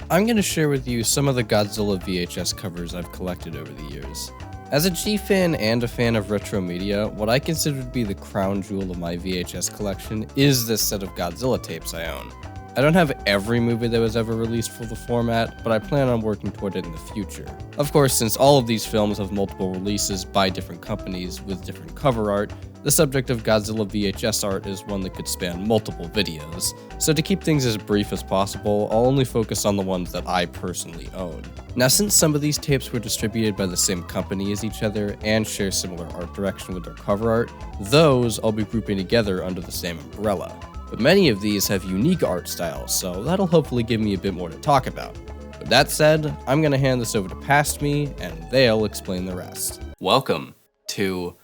I'm going to share with you some of the Godzilla VHS covers I've collected over the years. As a G fan and a fan of retro media, what I consider to be the crown jewel of my VHS collection is this set of Godzilla tapes I own. I don't have every movie that was ever released for the format, but I plan on working toward it in the future. Of course, since all of these films have multiple releases by different companies with different cover art, the subject of Godzilla VHS art is one that could span multiple videos. So to keep things as brief as possible, I'll only focus on the ones that I personally own. Now, since some of these tapes were distributed by the same company as each other and share similar art direction with their cover art, those I'll be grouping together under the same umbrella. But many of these have unique art styles, so that'll hopefully give me a bit more to talk about. With that said, I'm going to hand this over to Past Me, and they'll explain the rest. Welcome to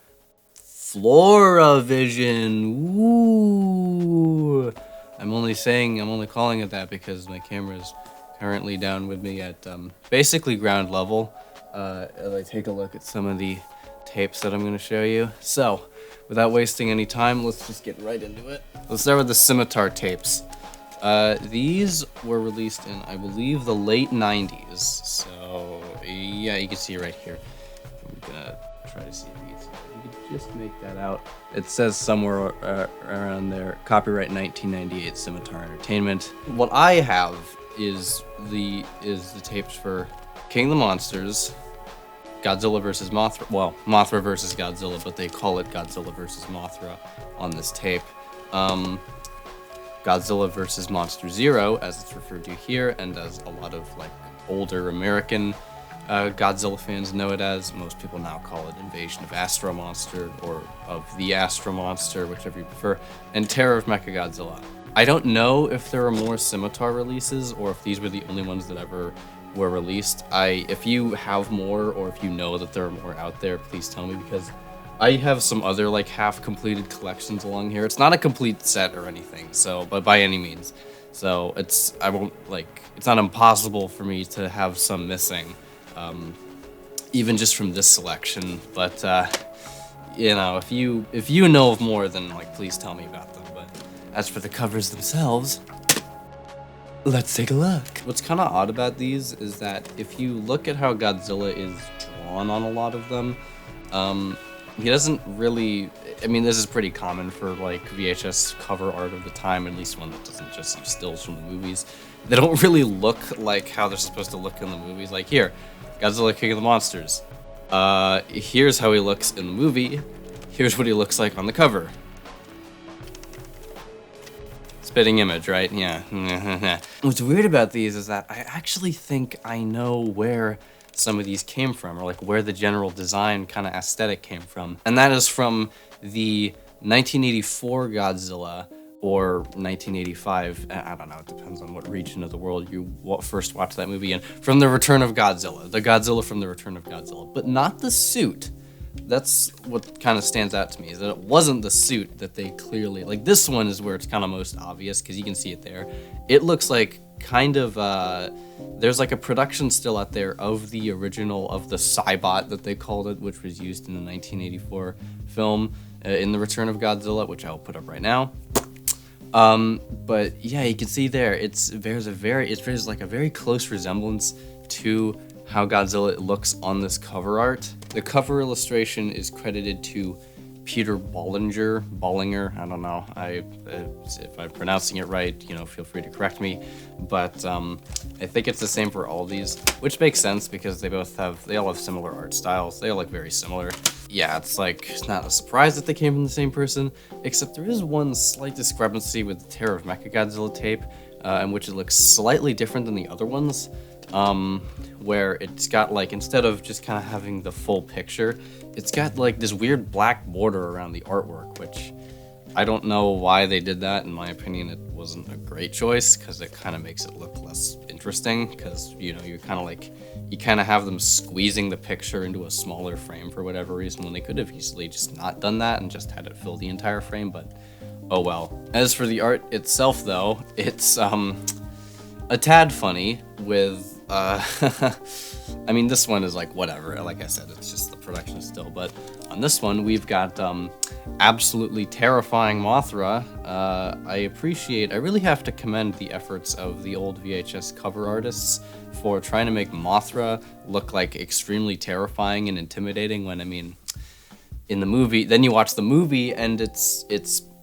FloraVision. Woo! I'm only calling it that because my camera's currently down with me at basically ground level. As I take a look at some of the tapes that I'm going to show you. So, without wasting any time, let's just get right into it. Let's start with the Scimitar tapes. These were released in, I believe, the late 90s. So, yeah, you can see right here. I'm gonna try to see if you can see it. You can just make that out. It says somewhere around there, copyright 1998 Scimitar Entertainment. What I have is the tapes for King of the Monsters, Godzilla vs. Mothra, well, Mothra vs. Godzilla, but they call it Godzilla vs. Mothra on this tape. Godzilla vs. Monster Zero, as it's referred to here, and as a lot of like older American Godzilla fans know it as. Most people now call it Invasion of Astro Monster, or of the Astro Monster, whichever you prefer, and Terror of Mechagodzilla. I don't know if there are more Scimitar releases, or if these were the only ones that ever were released. If you have more, or if you know that there are more out there, please tell me, because I have some other like half-completed collections along here. It's not a complete set or anything, so, but by any means. So it's not impossible for me to have some missing, even just from this selection. But you know, if you know of more, then like please tell me about them. But as for the covers themselves, let's take a look. What's kind of odd about these is that if you look at how Godzilla is drawn on a lot of them, he doesn't really, I mean, this is pretty common for like VHS cover art of the time, at least one that doesn't just use stills from the movies. They don't really look like how they're supposed to look in the movies. Like here, Godzilla King of the Monsters. Here's how he looks in the movie. Here's what he looks like on the cover. Spitting image, right? Yeah. What's weird about these is that I actually think I know where some of these came from, or like where the general design kind of aesthetic came from. And that is from the 1984 Godzilla, or 1985, I don't know, it depends on what region of the world you first watched that movie in, from The Return of Godzilla. The Godzilla from The Return of Godzilla. But not the suit. That's what kind of stands out to me, is that it wasn't the suit that they clearly, like this one is where it's kind of most obvious, because you can see it there. It looks like kind of, there's like a production still out there of the original, of the Cybot that they called it, which was used in the 1984 film, in The Return of Godzilla, which I'll put up right now. But yeah, you can see there, there's a very close resemblance to how Godzilla looks on this cover art. The cover illustration is credited to Peter Bollinger, I don't know, if I'm pronouncing it right, you know, feel free to correct me, but I think it's the same for all these, which makes sense because they all have similar art styles. They all look very similar. Yeah, it's not a surprise that they came from the same person, except there is one slight discrepancy with the Terror of Mechagodzilla tape, in which it looks slightly different than the other ones. Where it's got like, instead of just kind of having the full picture, it's got like this weird black border around the artwork, which I don't know why they did that. In my opinion, it wasn't a great choice, because it kind of makes it look less interesting, because, you know, you kind of have them squeezing the picture into a smaller frame for whatever reason, when they could have easily just not done that and just had it fill the entire frame, but oh well. As for the art itself though, it's a tad funny, with I mean, this one is like whatever. Like I said, it's just the production still. But on this one, we've got absolutely terrifying Mothra. I really have to commend the efforts of the old VHS cover artists for trying to make Mothra look like extremely terrifying and intimidating. When I mean, in the movie, then you watch the movie and it's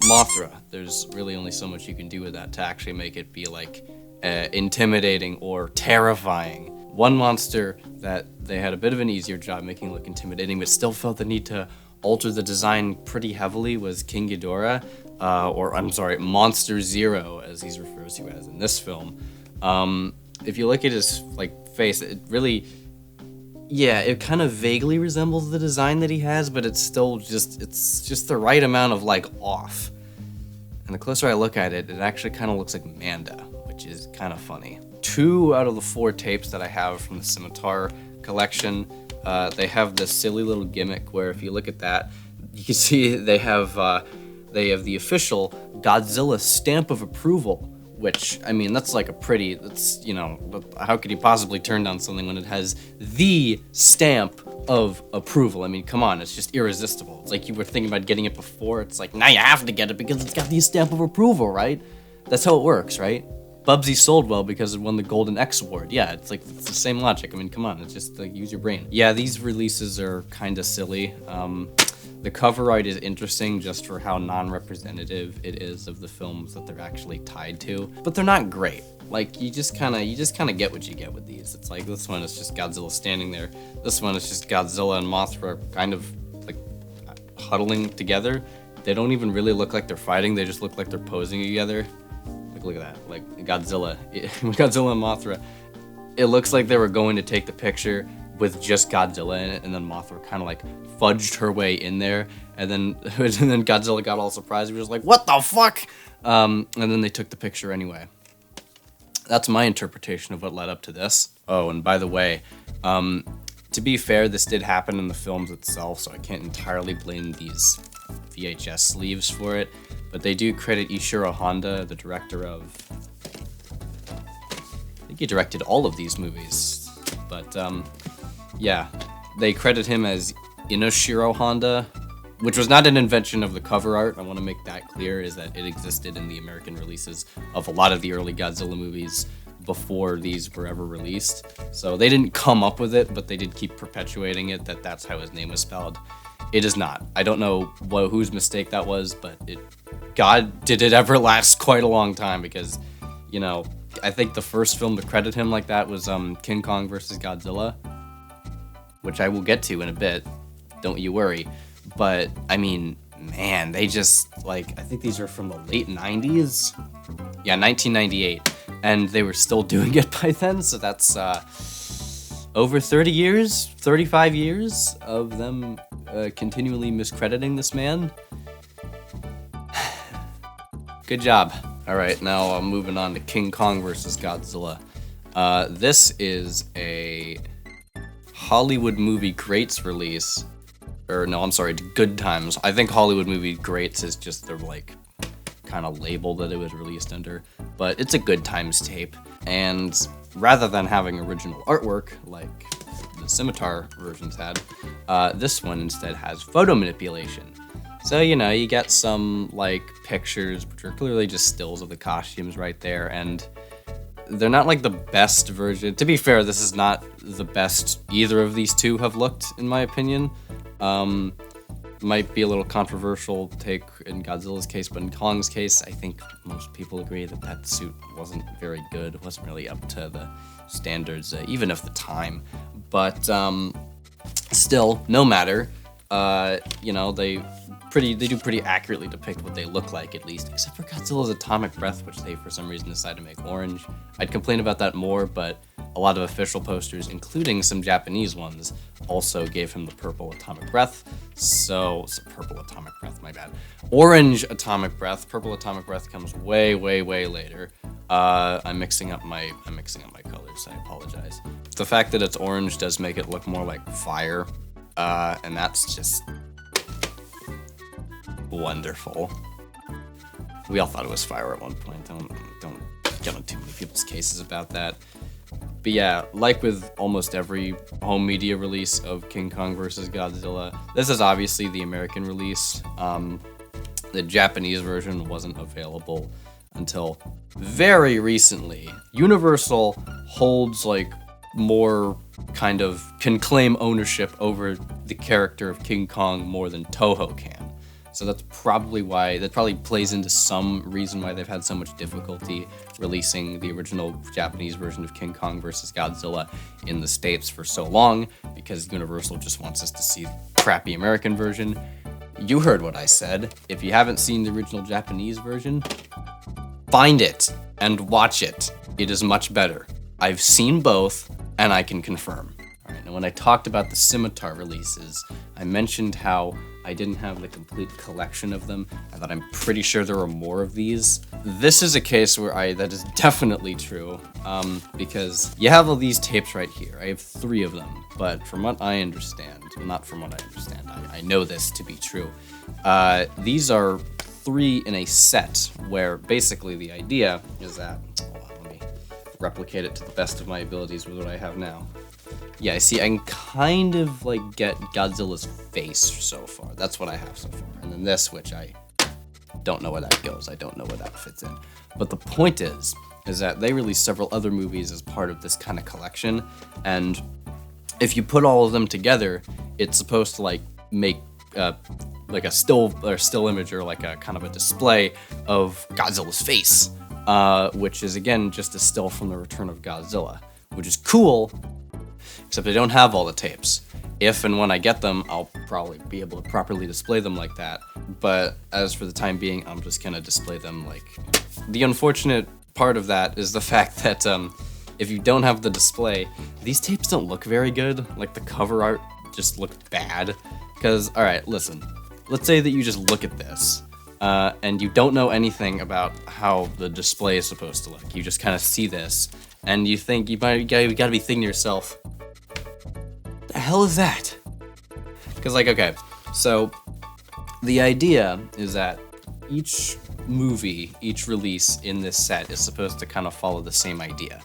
Mothra. There's really only so much you can do with that to actually make it be like intimidating or terrifying. One monster that they had a bit of an easier job making look intimidating, but still felt the need to alter the design pretty heavily, was King Ghidorah, or I'm sorry, Monster Zero, as he's referred to as in this film. If you look at his like face, it really, yeah, it kind of vaguely resembles the design that he has, but it's still just the right amount of like off. And the closer I look at it, it actually kind of looks like Manda, which is kind of funny. 2 out of the 4 tapes that I have from the Scimitar collection, they have this silly little gimmick where if you look at that, you can see they have the official Godzilla stamp of approval, which, I mean, that's like a pretty, that's, you know, how could you possibly turn down something when it has the stamp of approval? I mean, come on, it's just irresistible. It's like you were thinking about getting it before, it's like, now you have to get it because it's got the stamp of approval, right? That's how it works, right? Bubsy sold well because it won the Golden X Award. Yeah, it's like, it's the same logic. I mean, come on, it's just like, use your brain. Yeah, these releases are kind of silly. The cover art is interesting just for how non-representative it is of the films that they're actually tied to, but they're not great. Like, you just kind of get what you get with these. It's like, this one is just Godzilla standing there. This one is just Godzilla and Mothra kind of like huddling together. They don't even really look like they're fighting. They just look like they're posing together. Look at that, like Godzilla and Mothra. It looks like they were going to take the picture with just Godzilla in it, and then Mothra kind of like fudged her way in there, and then Godzilla got all surprised. He was like, "What the fuck?" And then they took the picture anyway. That's my interpretation of what led up to this. Oh, and by the way, to be fair, this did happen in the films itself, so I can't entirely blame these VHS sleeves for it. But they do credit Ishiro Honda, the director of... I think he directed all of these movies. But, yeah. They credit him as Inoshiro Honda, which was not an invention of the cover art. I want to make that clear, is that it existed in the American releases of a lot of the early Godzilla movies before these were ever released. So they didn't come up with it, but they did keep perpetuating it, that's how his name was spelled. It is not. I don't know whose mistake that was, but God, did it ever last quite a long time, because, you know, I think the first film to credit him like that was King Kong vs. Godzilla, which I will get to in a bit, don't you worry. But, I mean, man, they just, like, I think these are from the late 90s? Yeah, 1998, and they were still doing it by then, so that's over 30 years, 35 years of them continually miscrediting this man. Good job. All right, now I'm moving on to King Kong vs. Godzilla. This is a Hollywood Movie Greats release, or no, I'm sorry, Good Times. I think Hollywood Movie Greats is just their like kind of label that it was released under, but it's a Good Times tape. And rather than having original artwork like the Scimitar versions had, this one instead has photo manipulation. So, you know, you get some, like, pictures, which are clearly just stills of the costumes right there, and they're not, like, the best version. To be fair, this is not the best either of these two have looked, in my opinion. Might be a little controversial take in Godzilla's case, but in Kong's case, I think most people agree that that suit wasn't very good. It wasn't really up to the standards, even of the time. But, still, no matter. You know, they do pretty accurately depict what they look like, at least, except for Godzilla's atomic breath, which they for some reason decided to make orange. I'd complain about that more, but a lot of official posters, including some Japanese ones, also gave him the purple atomic breath. So purple atomic breath, my bad. Orange atomic breath. Purple atomic breath comes way, way, way later. I'm mixing up my colors. I apologize. The fact that it's orange does make it look more like fire. And that's just wonderful. We all thought it was fire at one point. Don't get on too many people's cases about that. But yeah, like with almost every home media release of King Kong vs. Godzilla, this is obviously the American release. The Japanese version wasn't available until very recently. Universal holds like more kind of can claim ownership over the character of King Kong more than Toho can. So that's probably why, that probably plays into some reason why they've had so much difficulty releasing the original Japanese version of King Kong vs. Godzilla in the States for so long, because Universal just wants us to see the crappy American version. You heard what I said. If you haven't seen the original Japanese version, find it and watch it. It is much better. I've seen both, and I can confirm. All right, now when I talked about the Scimitar releases, I mentioned how I didn't have the complete collection of them, and that I'm pretty sure there are more of these. This is a case where that is definitely true, because you have all these tapes right here. I have 3 of them, but from what I understand, well, not from what I understand, I know this to be true. These are 3 in a set, where basically the idea is that, hold on, let me replicate it to the best of my abilities with what I have now. Yeah, see, I can kind of, like, get Godzilla's face so far. That's what I have so far. And then this, which I don't know where that goes. I don't know where that fits in. But the point is that they released several other movies as part of this kind of collection. And if you put all of them together, it's supposed to, like, make, like, a still image or, like, a kind of a display of Godzilla's face. Which is, again, just a still from the Return of Godzilla. Which is cool, except I don't have all the tapes. If and when I get them, I'll probably be able to properly display them like that. But as for the time being, I'm just gonna display them like... The unfortunate part of that is the fact that if you don't have the display, these tapes don't look very good. Like, the cover art just looked bad. Because, alright, listen. Let's say that you just look at this, and you don't know anything about how the display is supposed to look. You just kind of see this, and you think, you gotta be thinking to yourself, the hell is that? Because, like, okay, so the idea is that each movie, each release in this set is supposed to kind of follow the same idea.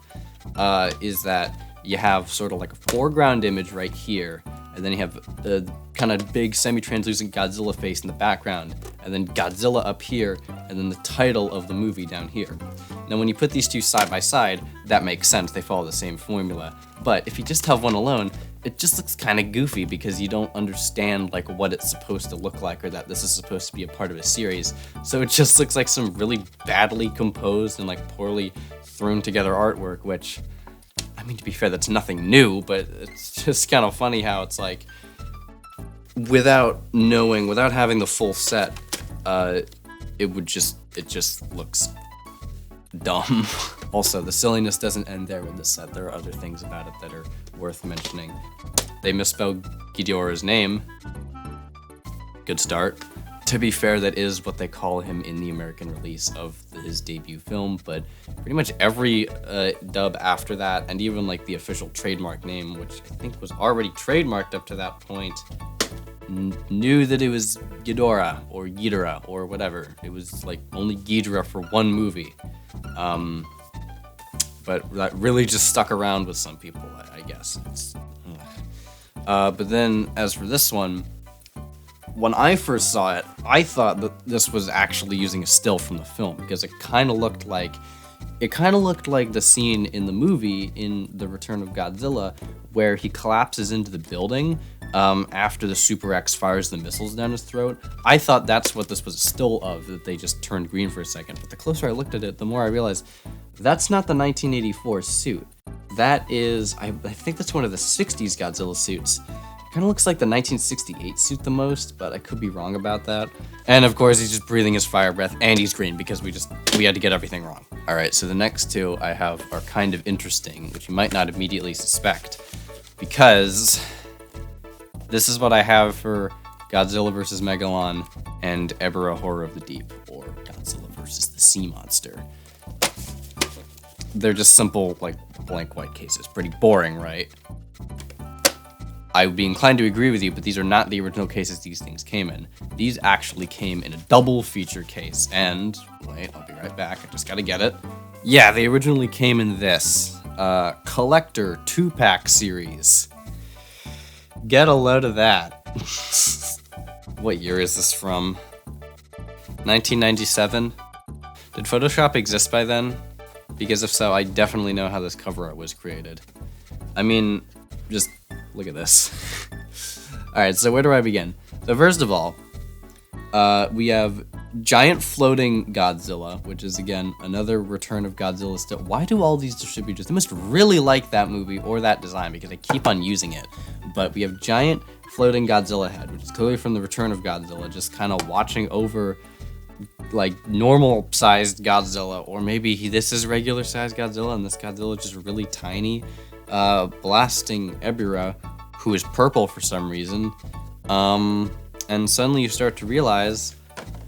Is that you have sort of like a foreground image right here, and then you have the kind of big semi-translucent Godzilla face in the background, and then Godzilla up here, and then the title of the movie down here. Now when you put these two side by side, that makes sense, they follow the same formula. But if you just have one alone, it just looks kind of goofy because you don't understand like what it's supposed to look like or that this is supposed to be a part of a series. So it just looks like some really badly composed and like poorly thrown together artwork, which, I mean, to be fair, that's nothing new, but it's just kind of funny how it's like, without having the full set, it just looks dumb. Also, the silliness doesn't end there with the set. There are other things about it that are worth mentioning. They misspelled Ghidorah's name. Good start. To be fair, that is what they call him in the American release of his debut film, but pretty much every dub after that, and even like the official trademark name, which I think was already trademarked up to that point, knew that it was Ghidorah or Ghidorah or whatever. It was like only Ghidorah for one movie. But that really just stuck around with some people, I guess. But then, as for this one, when I first saw it, I thought that this was actually using a still from the film, because it kind of looked like the scene in the movie in The Return of Godzilla, where he collapses into the building after the Super X fires the missiles down his throat. I thought that's what this was a still of, that they just turned green for a second. But the closer I looked at it, the more I realized that's not the 1984 suit. That is, I think that's one of the 60s Godzilla suits. Kind of looks like the 1968 suit the most, but I could be wrong about that. And of course, he's just breathing his fire breath, and he's green because we had to get everything wrong. All right, so the next two I have are kind of interesting, which you might not immediately suspect, because this is what I have for Godzilla vs. Megalon and Ebirah Horror of the Deep, or Godzilla vs. the Sea Monster. They're just simple, like, blank white cases. Pretty boring, right? I would be inclined to agree with you, but these are not the original cases these things came in. These actually came in a double feature case, and, wait, I'll be right back, I just gotta get it. Yeah, they originally came in this. Collector 2-pack series. Get a load of that. What year is this from? 1997? Did Photoshop exist by then? Because if so, I definitely know how this cover art was created. I mean, just look at this. Alright, so where do I begin? So first of all, we have giant floating Godzilla, which is, again, another return of Godzilla still. Why do all these distributors? They must really like that movie or that design because they keep on using it. But we have giant floating Godzilla head, which is clearly from the Return of Godzilla, just kind of watching over, like, normal-sized Godzilla. Or maybe this is regular-sized Godzilla, and this Godzilla is just really tiny, blasting Ebirah, who is purple for some reason. And suddenly you start to realize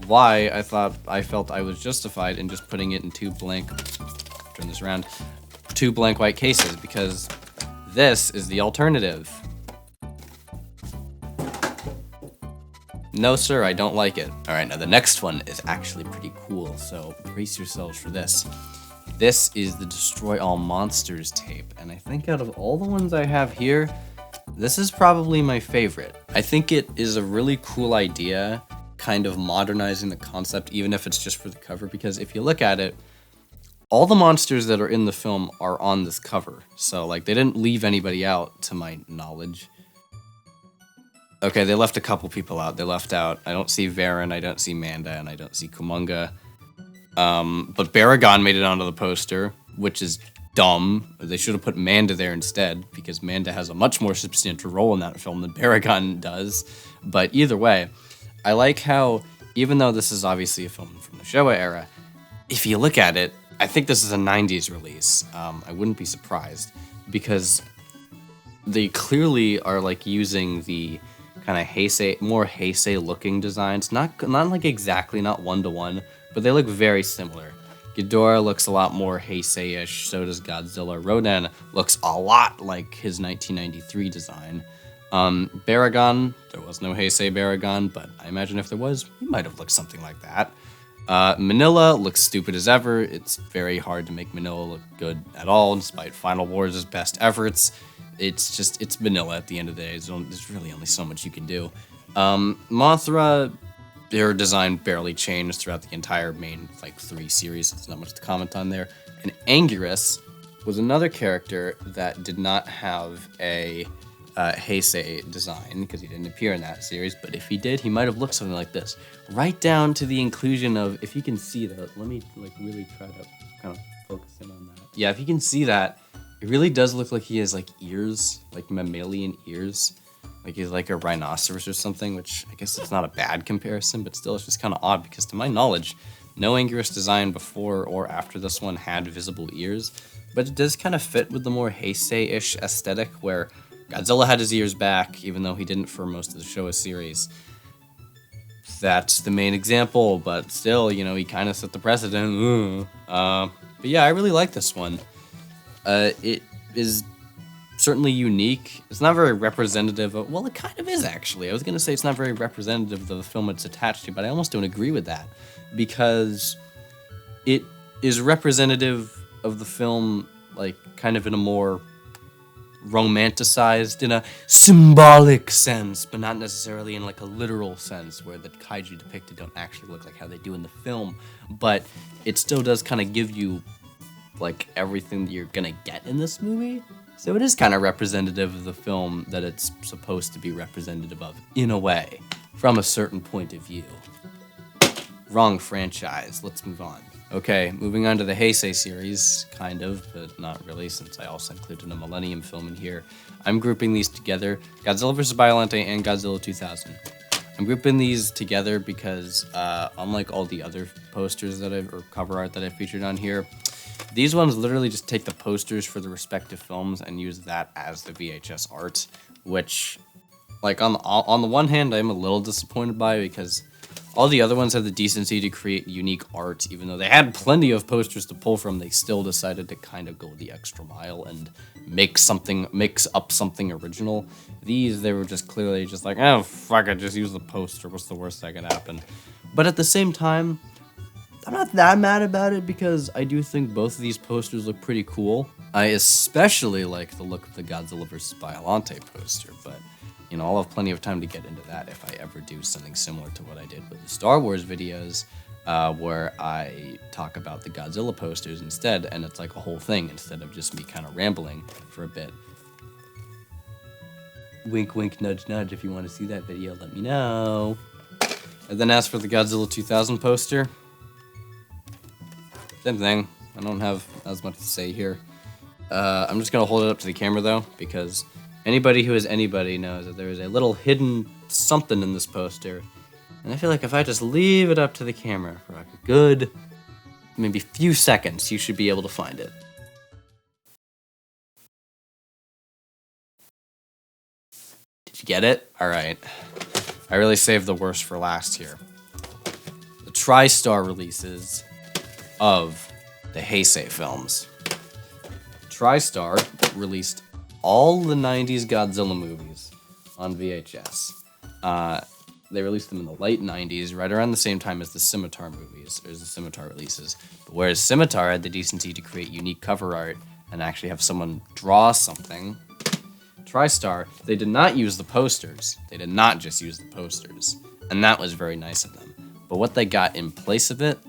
why I felt I was justified in just putting it in two blank white cases, because this is the alternative. No, sir, I don't like it. All right, now the next one is actually pretty cool, so brace yourselves for this. This is the Destroy All Monsters tape, and I think out of all the ones I have here, this is probably my favorite. I think it is a really cool idea, kind of modernizing the concept, even if it's just for the cover, because if you look at it, all the monsters that are in the film are on this cover. So, like, they didn't leave anybody out, to my knowledge. Okay, they left a couple people out. They left out, I don't see Varen, I don't see Manda, and I don't see Kumonga. But Baragon made it onto the poster, which is dumb. They should have put Manda there instead, because Manda has a much more substantial role in that film than Baragon does. But either way, I like how, even though this is obviously a film from the Showa era, if you look at it, I think this is a 90s release. I wouldn't be surprised, because they clearly are, like, using the kind of Heisei, more Heisei-looking designs. Not like exactly, not one-to-one, but they look very similar. Ghidorah looks a lot more Heisei-ish, so does Godzilla. Rodan looks a lot like his 1993 design. Baragon, there was no Heisei Baragon, but I imagine if there was, he might have looked something like that. Manila looks stupid as ever. It's very hard to make Manila look good at all, despite Final Wars' best efforts. It's Manila at the end of the day. There's really only so much you can do. Mothra, her design barely changed throughout the entire main, like, 3 series. There's not much to comment on there. And Anguirus was another character that did not have a Heisei design, because he didn't appear in that series, but if he did, he might have looked something like this. Right down to the inclusion of, if you can see that, let me, like, really try to kind of focus in on that. Yeah, if you can see that, it really does look like he has, like, ears, like mammalian ears. Like he's like a rhinoceros or something, which I guess it's not a bad comparison, but still it's just kind of odd, because to my knowledge, no Anguirus design before or after this one had visible ears, but it does kind of fit with the more Heisei-ish aesthetic, where Godzilla had his ears back, even though he didn't for most of the Showa series. That's the main example, but still, you know, he kind of set the precedent. But yeah, I really like this one. It is certainly unique. It's not very representative of, well, it kind of is, actually. I was going to say it's not very representative of the film it's attached to, but I almost don't agree with that, because it is representative of the film, like, kind of in a more romanticized, in a symbolic sense, but not necessarily in, like, a literal sense, where the kaiju depicted don't actually look like how they do in the film, but it still does kind of give you, like, everything that you're gonna get in this movie. So it is kind of representative of the film that it's supposed to be representative of, in a way, from a certain point of view. Wrong franchise. Let's move on. Okay, moving on to the Heisei series, kind of, but not really, since I also included a Millennium film in here. I'm grouping these together, Godzilla vs. Biollante and Godzilla 2000. I'm grouping these together because, unlike all the other posters or cover art that I featured on here, these ones literally just take the posters for the respective films and use that as the VHS art, which, like, on the one hand, I'm a little disappointed by, because all the other ones had the decency to create unique art. Even though they had plenty of posters to pull from, they still decided to kind of go the extra mile and mix up something original. These, they were just clearly just like, oh, fuck it, just use the poster. What's the worst that could happen? But at the same time, I'm not that mad about it because I do think both of these posters look pretty cool. I especially like the look of the Godzilla vs. Biollante poster, but you know, I'll have plenty of time to get into that if I ever do something similar to what I did with the Star Wars videos, where I talk about the Godzilla posters instead, and it's like a whole thing instead of just me kind of rambling for a bit. Wink, wink, nudge, nudge. If you want to see that video, let me know. And then as for the Godzilla 2000 poster, same thing. I don't have as much to say here. I'm just going to hold it up to the camera, though, because anybody who is anybody knows that there is a little hidden something in this poster. And I feel like if I just leave it up to the camera for like a good, maybe few seconds, you should be able to find it. Did you get it? All right. I really saved the worst for last here. The TriStar releases of the Heisei films. TriStar released all the 90s Godzilla movies on VHS. They released them in the late 90s, right around the same time as the Scimitar movies, or the Scimitar releases. But whereas Scimitar had the decency to create unique cover art and actually have someone draw something, TriStar, they did not use the posters. They did not just use the posters. And that was very nice of them. But what they got in place of it,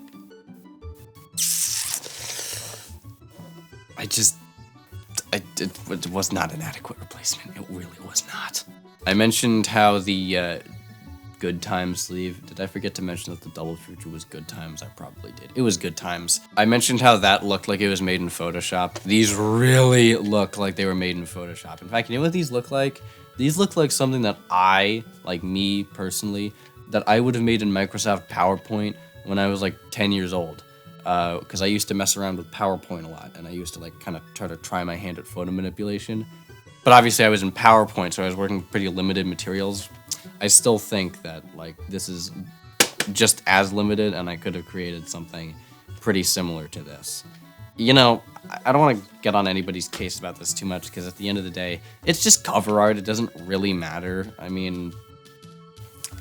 it was not an adequate replacement. It really was not. I mentioned how the Good Times sleeve. Did I forget to mention that the double feature was Good Times? I probably did. It was Good Times. I mentioned how that looked like it was made in Photoshop. These really look like they were made in Photoshop. In fact, you know what these look like? These look like something that I, like me personally, that I would have made in Microsoft PowerPoint when I was like 10 years old. Because I used to mess around with PowerPoint a lot, and I used to like kind of try my hand at photo manipulation. But obviously I was in PowerPoint, so I was working with pretty limited materials. I still think that like this is just as limited, and I could have created something pretty similar to this. You know, I don't want to get on anybody's case about this too much, because at the end of the day, it's just cover art. It doesn't really matter. I mean,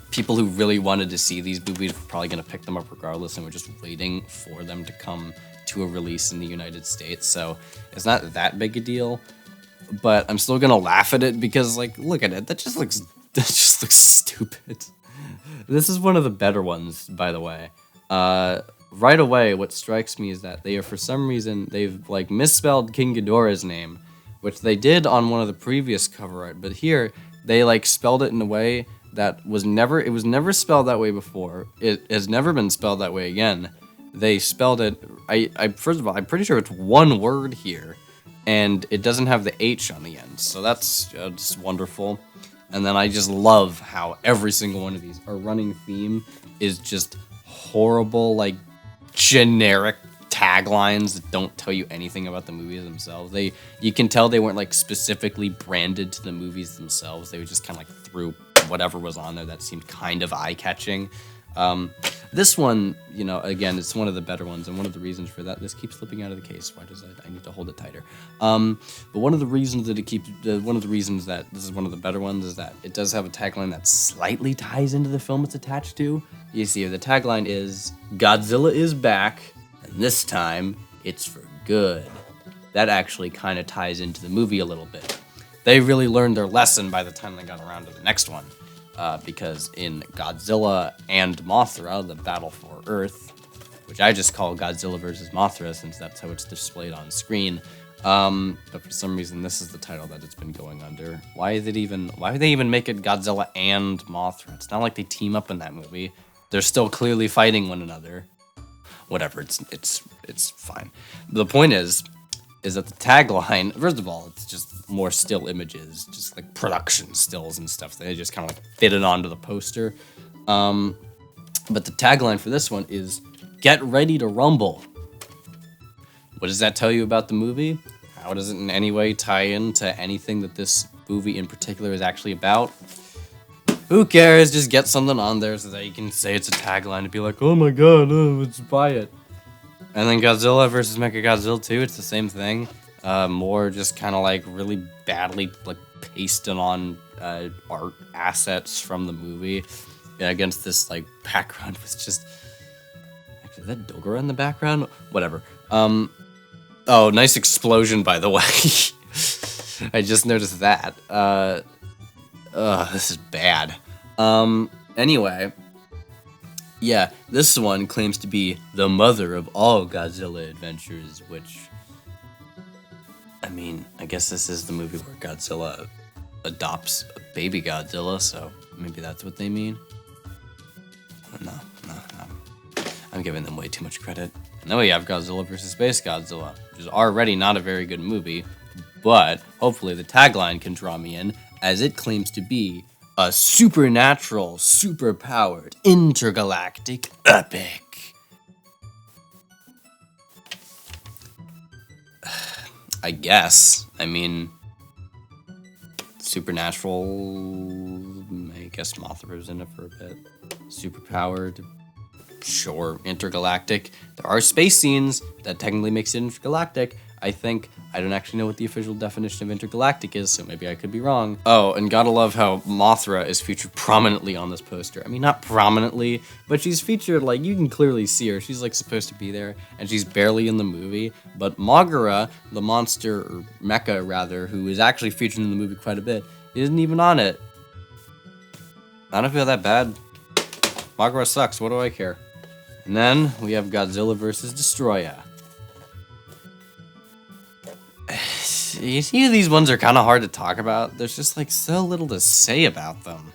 people who really wanted to see these movies were probably going to pick them up regardless, and we're just waiting for them to come to a release in the United States, so it's not that big a deal. But I'm still going to laugh at it because, like, look at it. That just looks stupid. This is one of the better ones, by the way. Right away, what strikes me is that they are, for some reason, they've, like, misspelled King Ghidorah's name, which they did on one of the previous cover art, but here, they, like, spelled it in a way that was never spelled that way before. It has never been spelled that way again. They spelled it, first of all, I'm pretty sure it's one word here, and it doesn't have the H on the end, so that's just wonderful. And then I just love how every single one of these, our running theme is just horrible, like, generic taglines that don't tell you anything about the movies themselves. You can tell they weren't, like, specifically branded to the movies themselves. They were just kind of, like, threw whatever was on there that seemed kind of eye-catching. This one, you know, again, it's one of the better ones, and one of the reasons for that, this keeps slipping out of the case. Why does I need to hold it tighter. But one of the reasons that this is one of the better ones is that it does have a tagline that slightly ties into the film it's attached to. You see, the tagline is, Godzilla is back, and this time, it's for good. That actually kind of ties into the movie a little bit. They really learned their lesson by the time they got around to the next one. Because in Godzilla and Mothra, the battle for Earth, which I just call Godzilla vs. Mothra since that's how it's displayed on screen, but for some reason this is the title that it's been going under. Why would they even make it Godzilla and Mothra? It's not like they team up in that movie. They're still clearly fighting one another. Whatever, it's fine. The point is that the tagline, first of all, it's just more still images, just like production stills and stuff. They just kind of like fit it onto the poster. But the tagline for this one is, get ready to rumble. What does that tell you about the movie? How does it in any way tie into anything that this movie in particular is actually about? Who cares? Just get something on there so that you can say it's a tagline and be like, oh my god, let's buy it. And then Godzilla vs. Mechagodzilla 2, it's the same thing. More just kind of like really badly like pasted on art assets from the movie against this like background. It's just, actually Is that Dogora in the background? Whatever. Oh, nice explosion, by the way. I just noticed that. This is bad. Anyway. Yeah, this one claims to be the mother of all Godzilla adventures, which... I mean, I guess this is the movie where Godzilla adopts a baby Godzilla, so maybe that's what they mean. No. I'm giving them way too much credit. And then we have Godzilla vs. Space Godzilla, which is already not a very good movie, but hopefully the tagline can draw me in, as it claims to be a supernatural, superpowered, intergalactic epic. I guess. I mean, supernatural, I guess Mothra's in it for a bit. Superpowered, sure. Intergalactic. There are space scenes that technically makes it intergalactic. I think. I don't actually know what the official definition of intergalactic is, so maybe I could be wrong. Oh, and gotta love how Mothra is featured prominently on this poster. I mean, not prominently, but she's featured, like, you can clearly see her. She's, like, supposed to be there, and she's barely in the movie. But Mothra, the monster, or mecha, rather, who is actually featured in the movie quite a bit, isn't even on it. I don't feel that bad. Mothra sucks, what do I care? And then, we have Godzilla vs. Destroya. You see, these ones are kind of hard to talk about. There's just like so little to say about them.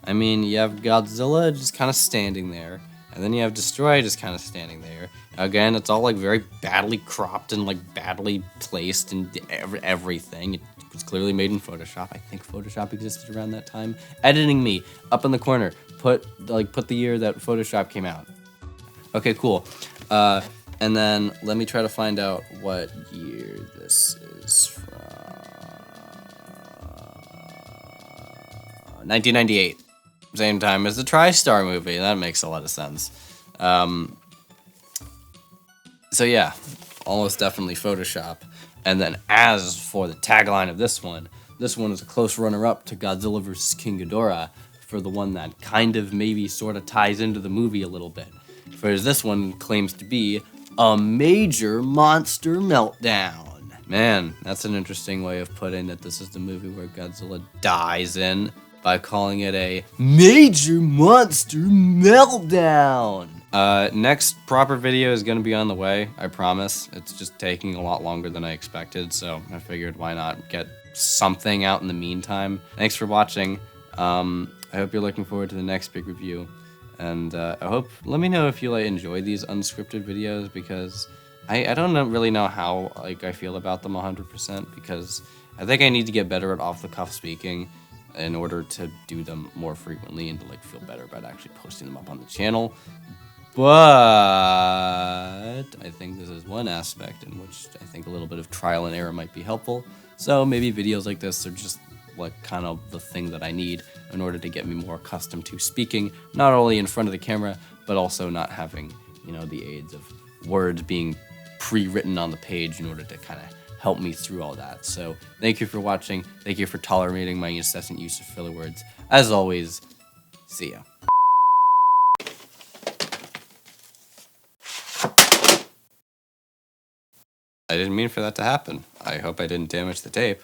I mean, you have Godzilla just kind of standing there, and then you have Destroy just kind of standing there. Again, it's all like very badly cropped and like badly placed and everything. It was clearly made in Photoshop. I think Photoshop existed around that time. Editing me up in the corner. Put the year that Photoshop came out. Okay, cool. And then let me try to find out what year this is from. 1998. Same time as the TriStar movie. That makes a lot of sense. So yeah, almost definitely Photoshop. And then as for the tagline of this one is a close runner-up to Godzilla vs. King Ghidorah for the one that kind of maybe sort of ties into the movie a little bit. Whereas this one claims to be a major monster meltdown. Man, that's an interesting way of putting that this is the movie where Godzilla dies in by calling it a major monster meltdown. Next proper video is going to be on the way, I promise. It's just taking a lot longer than I expected, so I figured why not get something out in the meantime. Thanks for watching. I hope you're looking forward to the next big review. And let me know if you enjoy these unscripted videos, because I don't really know how I feel about them 100%, because I think I need to get better at off-the-cuff speaking in order to do them more frequently and to feel better about actually posting them up on the channel. But I think this is one aspect in which I think a little bit of trial and error might be helpful. So maybe videos like this are just kind of the thing that I need in order to get me more accustomed to speaking, not only in front of the camera, but also not having, the aids of words being pre-written on the page in order to kind of help me through all that. So thank you for watching. Thank you for tolerating my incessant use of filler words. As always, see ya. I didn't mean for that to happen. I hope I didn't damage the tape.